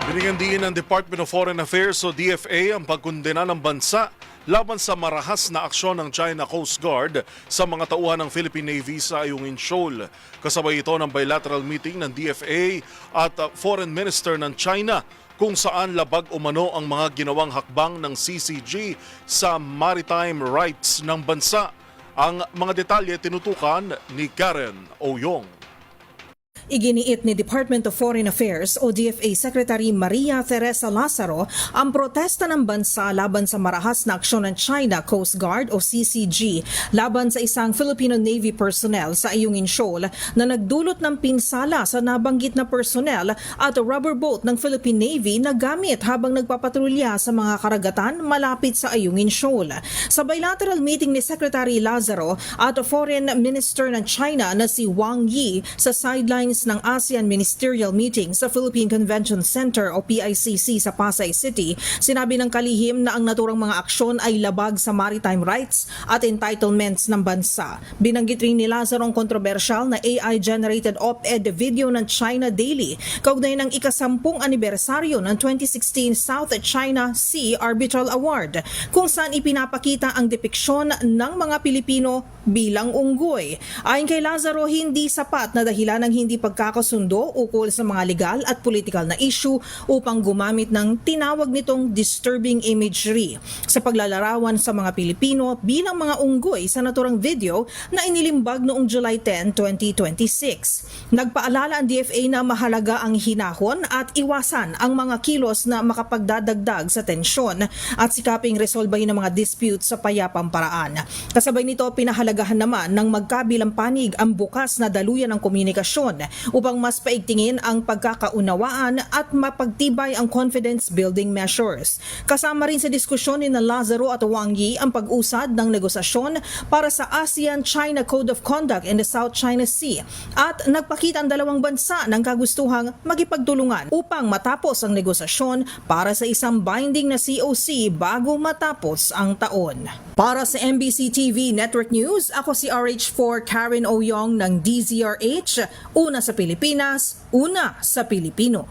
Binigyan din ng Department of Foreign Affairs o DFA ang pagkondena ng bansa laban sa marahas na aksyon ng China Coast Guard sa mga tauhan ng Philippine Navy sa Ayungin Shoal. Kasabay ito ng bilateral meeting ng DFA at Foreign Minister ng China kung saan labag umano ang mga ginawang hakbang ng CCG sa maritime rights ng bansa. Ang mga detalye tinutukan ni Karen Oyong. Iginiit ni Department of Foreign Affairs o DFA Secretary Maria Teresa Lazaro ang protesta ng bansa laban sa marahas na aksyon ng China Coast Guard o CCG laban sa isang Filipino Navy personnel sa Ayungin Shoal na nagdulot ng pinsala sa nabanggit na personnel at rubber boat ng Philippine Navy na gamit habang nagpapatrolya sa mga karagatan malapit sa Ayungin Shoal. Sa bilateral meeting ni Secretary Lazaro at Foreign Minister ng China na si Wang Yi sa sidelines ng ASEAN Ministerial Meeting sa Philippine Convention Center o PICC sa Pasay City, sinabi ng kalihim na ang naturang mga aksyon ay labag sa maritime rights at entitlements ng bansa. Binanggit rin ni Lazaro ang kontrobersyal na AI-generated op-ed video ng China Daily kaugnay ng ika-10 anibersaryo ng 2016 South China Sea Arbitral Award kung saan ipinapakita ang depiksyon ng mga Pilipino bilang unggoy. Ayon kay Lazaro, hindi sapat na dahilan ng hindi pagkakasundo ukol sa mga legal at political na issue upang gumamit ng tinawag nitong disturbing imagery sa paglalarawan sa mga Pilipino bilang mga unggoy sa naturang video na inilimbag noong July 10, 2026. Nagpaalala ang DFA na mahalaga ang hinahon at iwasan ang mga kilos na makapagdadagdag sa tensyon at sikaping resolbahin ang mga dispute sa payapang paraan. Kasabay nito, pinahalagahan naman ng magkabilang panig ang bukas na daluyan ng komunikasyon upang mas paigtingin ang pagkakaunawaan at mapagtibay ang confidence-building measures. Kasama rin sa diskusyon ni Lazaro at Wang Yi ang pag-usad ng negosasyon para sa ASEAN-China Code of Conduct in the South China Sea at nagpakita ang dalawang bansa ng kagustuhang magipagtulungan upang matapos ang negosasyon para sa isang binding na COC bago matapos ang taon. Para sa MBC TV Network News, ako si RH4 Karen Oyong ng DZRH, una sa Pilipinas, una sa Pilipino.